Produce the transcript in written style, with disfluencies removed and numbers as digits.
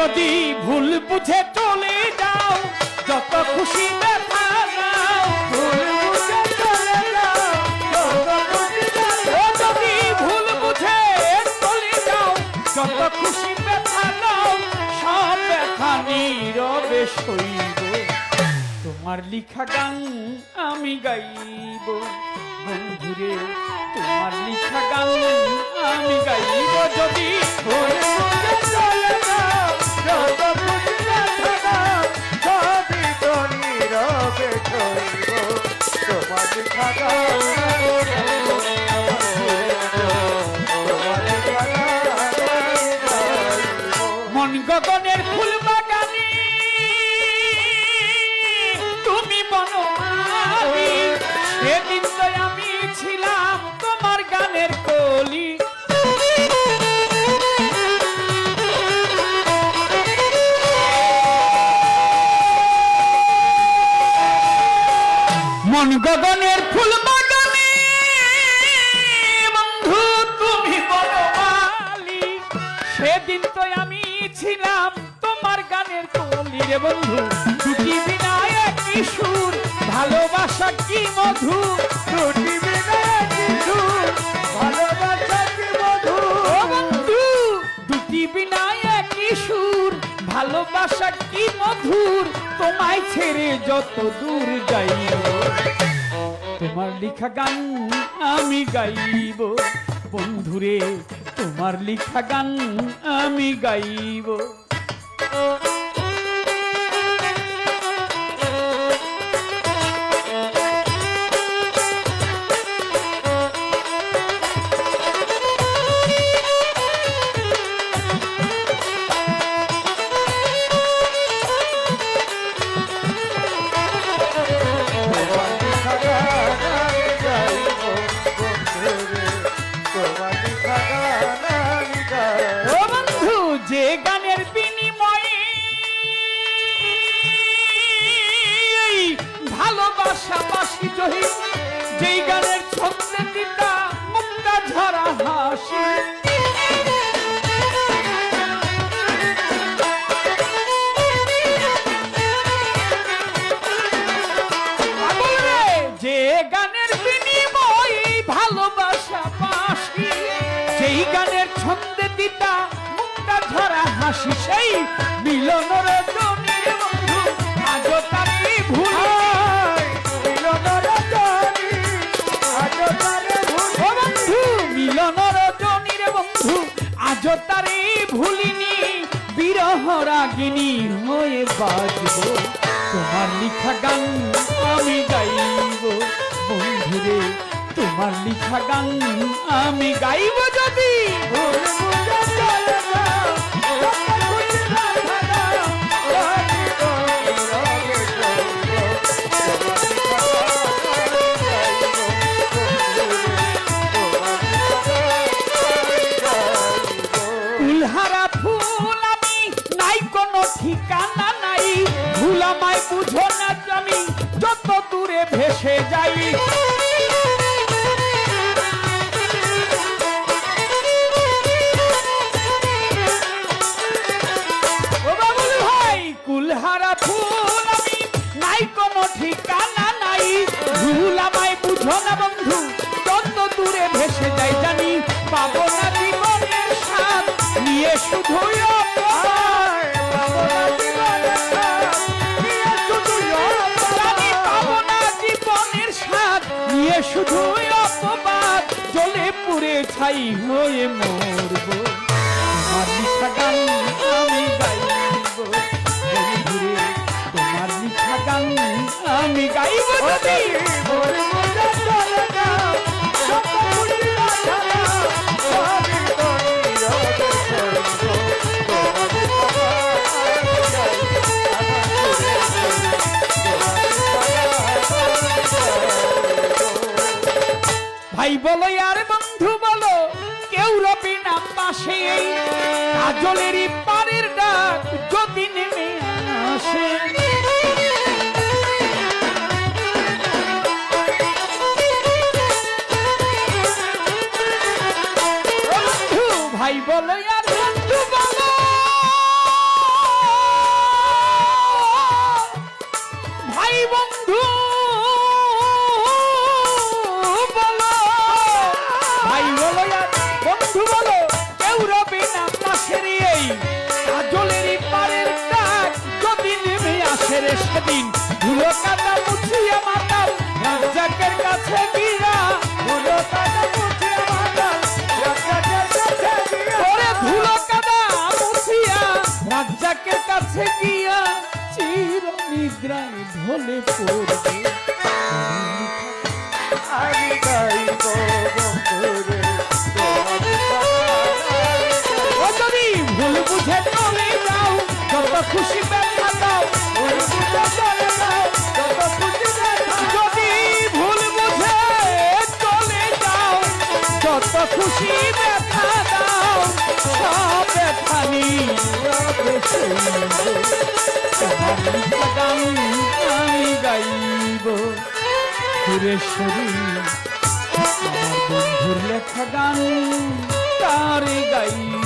যদি ভুল বুঝে চলে যাও যত খুশি ব্যথা নাও, ভুল বুঝে চলে যাও যত খুশি ব্যথা, ও যদি ভুল বুঝে চলে যাও যত খুশি ব্যথা নাও, সব ব্যথা নীরবে সইব। তোমার লিখা গান আমি গাইব বন্ধুরে, তোমার লিখা গান আমি গাইব। যদি ভুল বুঝে চলে যাও যত খুশি ব্যথা নাও, সবই তো নীরবে সইব। তোমার লিখা গান মন গগনের ফুল বাগানে তুমি বনমালী, সেদিন তো আমি ছিলাম তোমার গানের কলি। মন গগনের ফুল বাগানে বন্ধু তুমি বনমালী, সেদিন তো আমি ছিলাম তোমার গানের কলি রে বন্ধু। দুটি বিনা একই সুর, ভালোবাসা কি মধু, দুটি বিনা একই সুর, ভালোবাসা কি মধু। ও বন্ধু দুটি বিনা একই সুর, ভালোবাসা কি মধুর। তোমায় ছেড়ে যত দূর যাইব, তোমার লিখা গান আমি গাইব বন্ধুরে, তোমার লিখা গান আমি গাইব। ও বন্ধু যে গানের বিনিময়ে ভালোবাসা বাসি জহি, যেই গানের ছন্দে দিতা মুক্তা ঝরা হাসি, যে গানের বিনিময়ে ভালোবাসা বাসি, যেই গানের ছন্দে দিতা মুক্তা ঝরা হাসি, সেই মিলন রজনীর বন্ধু আজ তাকে ভুলি। ও বন্ধু মিলন রজনীর বন্ধু আজ তারে ভুলিনি, বিরহ রাগিনী হয়ে বাজব। তোমার লিখা গান আমি গাইব বন্ধুরে, তোমার লিখা গান আমি গাইব। যদি ভুল বুঝে চলে যাও যত খুশি ব্যথা নাও, সবই তো নীরবে সইব। ফুলহারা ফুল আমি নাই কোনো ঠিকানা নাই, ভুল আমায় বুঝো না আমি যত দূরে ভেসে যাই। ও বাবুল ভাই কুলহারা ফুল আমি নাই কোনো ঠিকানা নাই, ভুল আমায় বুঝো না বন্ধু যত দূরে ভেসে যাই। জানি পাবো না জীবনের স্বাদ নিয়ে শুধুই অপমান, জানি পাবো না জীবনের স্বাদ নিয়ে শুধুই অপবাদ, জ্বলে পুড়ে ছাই হয়ে মরবো। তোমার লিখা গান আমি গাইব বন্ধুরে, তোমার লিখা গান আমি গাইব। যদি ভুল বুঝে চলে যাও যত খুশি ব্যথা নাও, সবই তো নীরবে সইব। ভাই বলো আর বন্ধু বলো, কেউ রবি না পাশে, কাজলেরই পারের ডাক যদি নেমে আসে। ভাই বলো আর বন্ধু বলো, সেদিন ধুলো কাদা মুছিয়া মাতাল রাজ্জাকের কাছে গিয়া ধুলো কাদা মুছিয়া মাতাল রাজ্জাকের কাছে গিয়া ওরে ধুলো কাদা মুছিয়া রাজ্জাকের কাছে গিয়া চির নিদ্রায় ঢলে পড়বে আমি গাইব বন্ধুরে তোমার ও যদি ভুল বুঝে চলে যাও যত খুশি ব্যথা দাও ভুল বুঝে চলে যাও যত খুশি দেখা যদি ভুল বুঝে চলে যাও যত খুশি ব্যথা দাও সব ব্যথা নিয়ে গান আমি গাইব সুরেশ্বরী আমার বন্ধুর লেখা গান তারে গাইব